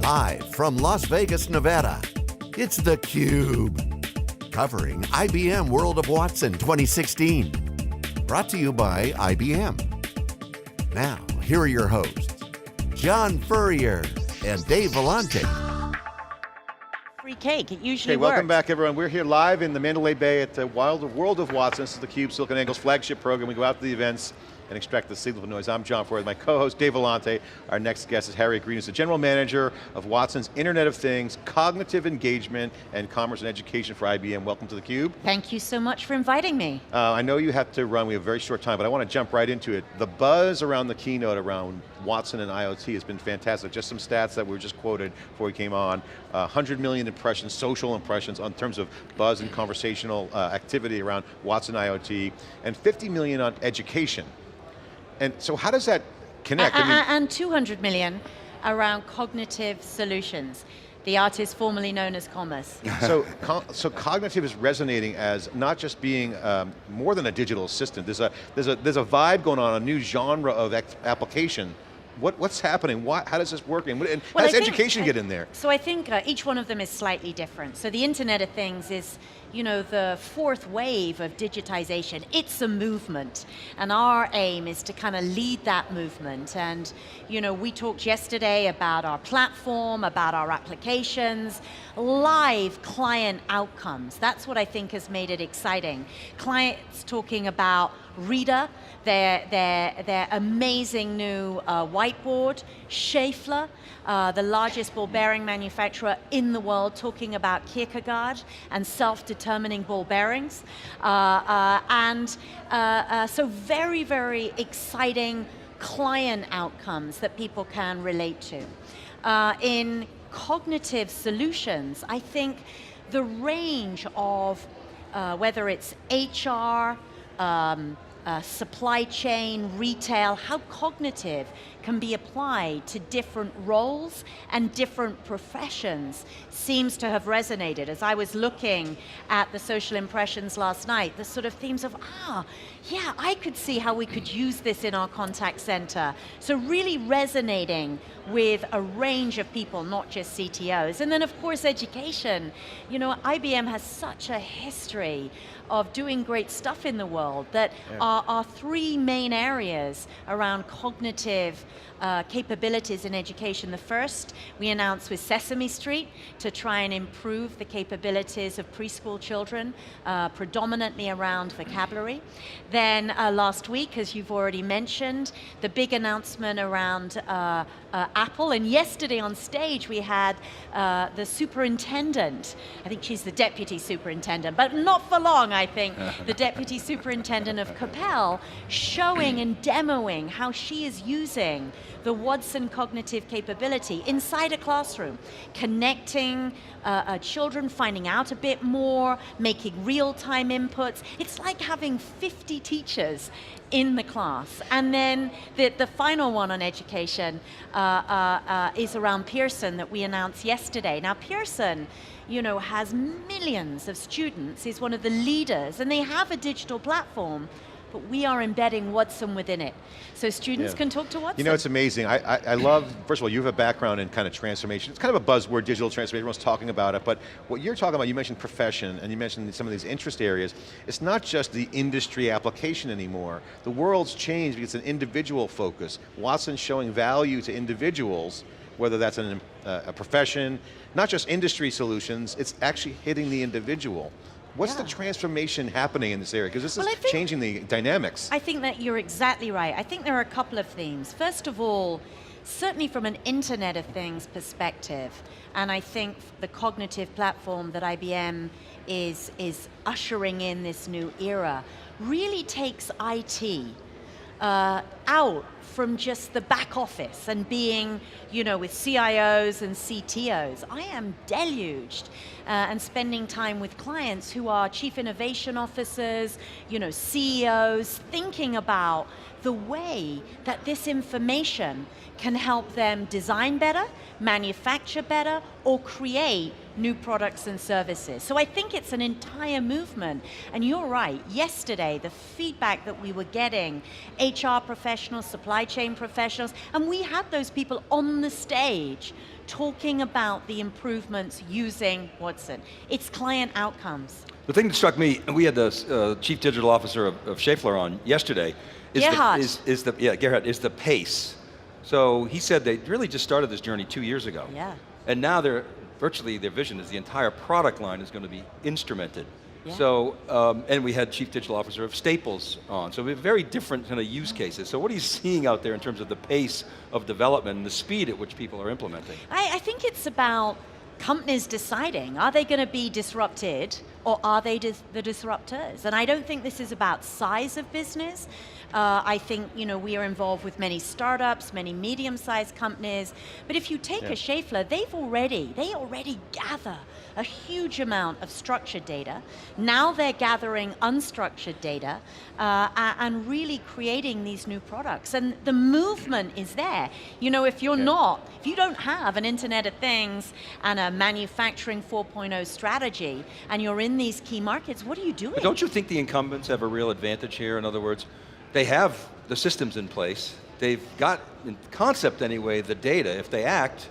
Live from Las Vegas, Nevada, it's theCUBE, covering IBM World of Watson 2016. Brought to you by IBM. Now, here are your hosts, John Furrier and Dave Vellante. Free cake, it usually works. Welcome works. back everyone. We're here live in the Mandalay Bay at the World of Watson. This is theCUBE, SiliconANGLE's flagship program. We go out to the events and extract the signal of noise. I'm John Furrier, my co-host Dave Vellante. Our next guest is Harriet Green, who's the General Manager of Watson's Internet of Things, Cognitive Engagement, and Commerce and Education for IBM. Welcome to theCUBE. Thank you so much for inviting me. I know you have to run, we have a very short time, but I want to jump right into it. The buzz around the keynote around Watson and IoT has been fantastic. Just some stats that were just quoted before we came on. 100 million impressions, social impressions on terms of buzz and conversational activity around Watson IoT, and 50 million on education. And so how does that connect? And 200 million around cognitive solutions. The artist formerly known as commerce. So cognitive is resonating as not just being more than a digital assistant. There's a vibe going on, a new genre of application. What's happening? How does this work? And how does education get in there? So I think each one of them is slightly different. So the Internet of Things is, you know, the fourth wave of digitization. It's a movement, and our aim is to kind of lead that movement. And you know, we talked yesterday about our platform, about our applications, live client outcomes. That's what I think has made it exciting. Clients talking about Reader, their amazing new whiteboard, Schaeffler, the largest ball bearing manufacturer in the world, talking about Kierkegaard and self-determining ball bearings. So very, very exciting client outcomes that people can relate to. In cognitive solutions, I think the range of whether it's HR, supply chain, retail, how cognitive can be applied to different roles and different professions seems to have resonated. As I was looking at the social impressions last night, the sort of themes of, yeah, I could see how we could use this in our contact center. So really resonating with a range of people, not just CTOs. And then of course education. You know, IBM has such a history of doing great stuff in the world that our three main areas around cognitive capabilities in education. The first, we announced with Sesame Street to try and improve the capabilities of preschool children, predominantly around vocabulary. Then last week, as you've already mentioned, the big announcement around Apple, and yesterday on stage we had the superintendent, I think she's the deputy superintendent, but not for long I think, the deputy superintendent of Capel, showing and demoing how she is using the Watson cognitive capability inside a classroom, connecting children, finding out a bit more, making real-time inputs. It's like having 50 teachers in the class. And then the final one on education is around Pearson that we announced yesterday. Now Pearson, you know, has millions of students, is one of the leaders, and they have a digital platform, but we are embedding Watson within it. So students can talk to Watson. You know, it's amazing. I love, first of all, you have a background in kind of transformation. It's kind of a buzzword, digital transformation, everyone's talking about it, but what you're talking about, you mentioned profession, and you mentioned some of these interest areas. It's not just the industry application anymore. The world's changed because it's an individual focus. Watson's showing value to individuals, whether that's a profession, not just industry solutions, it's actually hitting the individual. What's the transformation happening in this area? Because this is changing the dynamics. I think that you're exactly right. I think there are a couple of themes. First of all, certainly from an Internet of Things perspective, and I think the cognitive platform that IBM is ushering in this new era really takes IT out from just the back office and being, you know, with CIOs and CTOs. I am deluged and spending time with clients who are chief innovation officers, you know, CEOs, thinking about the way that this information can help them design better, manufacture better, or create new products and services. So I think it's an entire movement, and you're right, yesterday the feedback that we were getting, HR professionals, supply chain professionals, and we had those people on the stage talking about the improvements using Watson. It's client outcomes. The thing that struck me, and we had the Chief Digital Officer of Schaeffler on yesterday, Gerhard. Gerhard, is the pace. So he said they really just started this journey 2 years ago. Yeah. And now virtually their vision is the entire product line is going to be instrumented. Yeah. So, and we had Chief Digital Officer of Staples on. So we have very different kind of use cases. So what are you seeing out there in terms of the pace of development and the speed at which people are implementing? I think it's about companies deciding, are they going to be disrupted or are they the disruptors? And I don't think this is about size of business. I think we are involved with many startups, many medium-sized companies, but if you take a Schaeffler, they already gather a huge amount of structured data. Now they're gathering unstructured data and really creating these new products. And the movement is there. If you don't have an Internet of Things and a manufacturing 4.0 strategy, and you're in these key markets, what are you doing? But don't you think the incumbents have a real advantage here? In other words, they have the systems in place. They've got, in concept anyway, the data. If they act,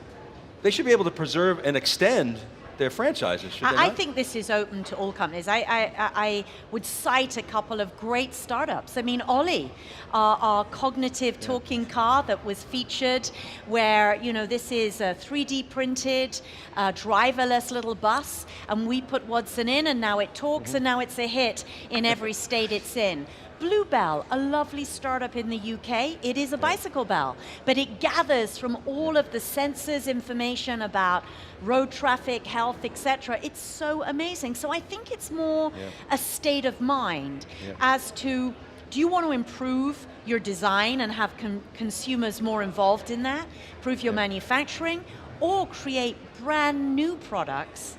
they should be able to preserve and extend their franchises, should they not? I think this is open to all companies. I would cite a couple of great startups. I mean, Ollie, our cognitive talking car that was featured, where this is a 3D printed, driverless little bus, and we put Watson in, and now it talks, and now it's a hit in every state it's in. Bluebell, a lovely startup in the UK, it is a bicycle bell, but it gathers from all of the sensors information about road traffic, health, etc. It's so amazing. So I think it's more a state of mind as to, do you want to improve your design and have consumers more involved in that, improve your manufacturing, or create brand new products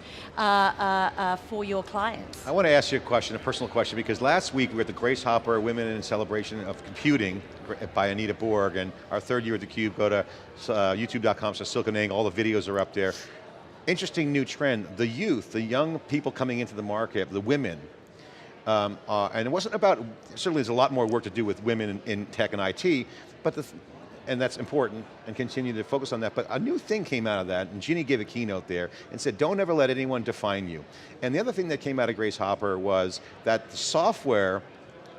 for your clients? I want to ask you a personal question, because last week we were at the Grace Hopper Women in Celebration of Computing by Anita Borg, and our third year at theCUBE. Go to youtube.com/SiliconANGLE, all the videos are up there. Interesting new trend, the youth, the young people coming into the market, the women, and it wasn't about, certainly there's a lot more work to do with women in tech and IT, but and that's important, and continue to focus on that, but a new thing came out of that, and Jeannie gave a keynote there, and said, don't ever let anyone define you. And the other thing that came out of Grace Hopper was that the software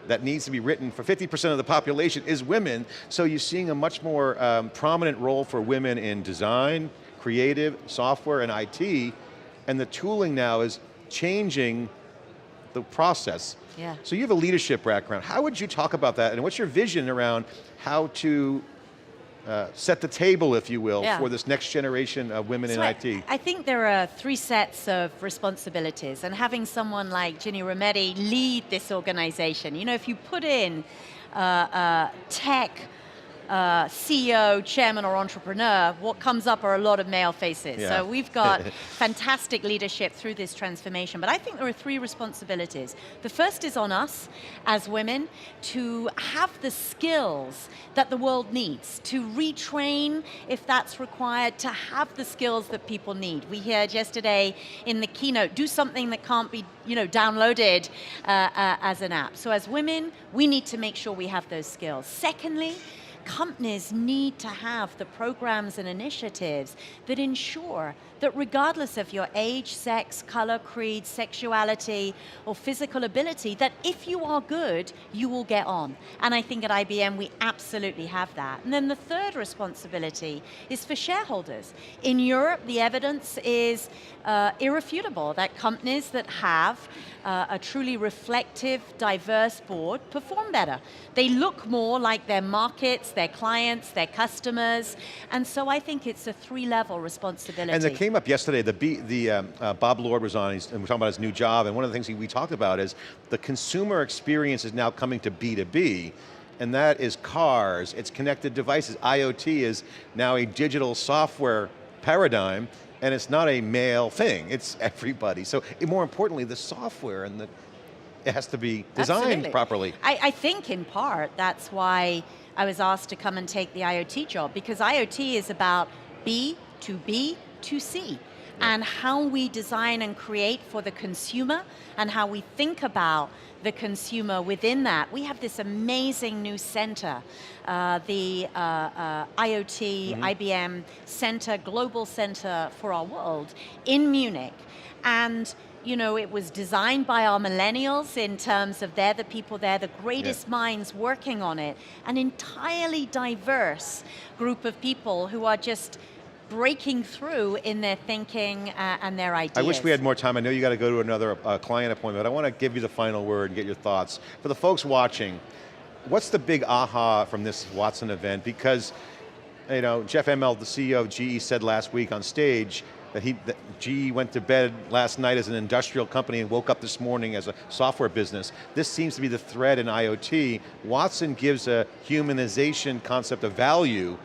that needs to be written for 50% of the population is women, so you're seeing a much more prominent role for women in design, creative, software, and IT, and the tooling now is changing the process. Yeah. So you have a leadership background. How would you talk about that, and what's your vision around how to set the table, if you will, for this next generation of women in IT? I think there are 3 sets of responsibilities, and having someone like Ginny Rometty lead this organization, if you put in tech, CEO, chairman, or entrepreneur, what comes up are a lot of male faces. So we've got fantastic leadership through this transformation, but I think there are 3 responsibilities. The first is on us as women to have the skills that the world needs, to retrain if that's required, to have the skills that people need. We heard yesterday in the keynote, do something that can't be downloaded as an app. So as women, we need to make sure we have those skills. Secondly, companies need to have the programs and initiatives that ensure that regardless of your age, sex, color, creed, sexuality, or physical ability, that if you are good, you will get on. And I think at IBM we absolutely have that. And then the third responsibility is for shareholders. In Europe, the evidence is irrefutable that companies that have a truly reflective, diverse board perform better. They look more like their markets, their clients, their customers, and so I think it's a 3-level responsibility. And that came up yesterday, Bob Lord was on, and we're talking about his new job, and one of the things we talked about is the consumer experience is now coming to B2B, and that is cars, it's connected devices. IoT is now a digital software paradigm, and it's not a male thing, it's everybody. So more importantly, the software and it has to be designed properly. I think in part that's why I was asked to come and take the IoT job, because IoT is about B to B to C. and how we design and create for the consumer and how we think about the consumer within that. We have this amazing new center, the IoT, IBM Center, Global Center for our world in Munich. And you know, it was designed by our millennials in terms of they're the people, they're the greatest minds working on it. An entirely diverse group of people who are just breaking through in their thinking and their ideas. I wish we had more time. I know you got to go to another client appointment, but I want to give you the final word and get your thoughts. For the folks watching, what's the big aha from this Watson event? Because, you know, Jeff Immelt, the CEO of GE, said last week on stage that GE went to bed last night as an industrial company and woke up this morning as a software business. This seems to be the thread in IoT. Watson gives a humanization concept of value.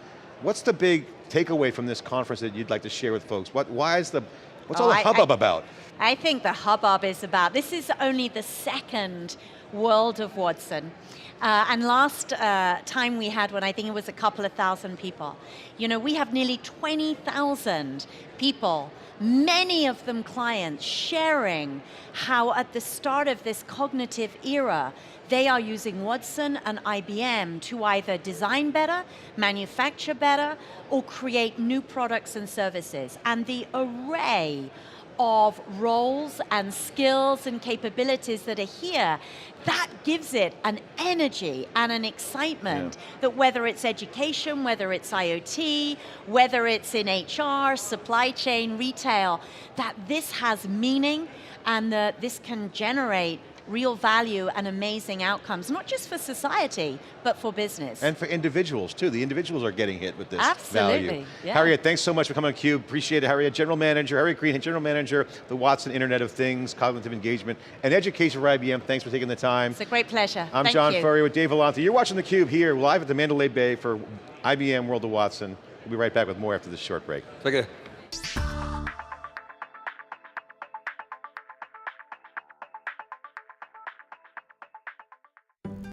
What's the big takeaway from this conference that you'd like to share with folks? What's all the hubbub about? I think the hubbub is about, this is only the second World of Watson. And last time we had one, I think it was a couple of thousand people. You know, we have nearly 20,000 people, many of them clients, sharing how at the start of this cognitive era, they are using Watson and IBM to either design better, manufacture better, or create new products and services. And the array of roles and skills and capabilities that are here, that gives it an energy and an excitement that whether it's education, whether it's IoT, whether it's in HR, supply chain, retail, that this has meaning and that this can generate real value and amazing outcomes, not just for society, but for business. And for individuals too. The individuals are getting hit with this Absolutely, value. yeah. Harriet, thanks so much for coming on theCUBE. Appreciate it, Harriet. Harriet Green, General Manager, the Watson Internet of Things, Cognitive Engagement, and Education for IBM. Thanks for taking the time. It's a great pleasure. I'm John Furrier with Dave Vellante. You're watching theCUBE here live at the Mandalay Bay for IBM World of Watson. We'll be right back with more after this short break. Take care.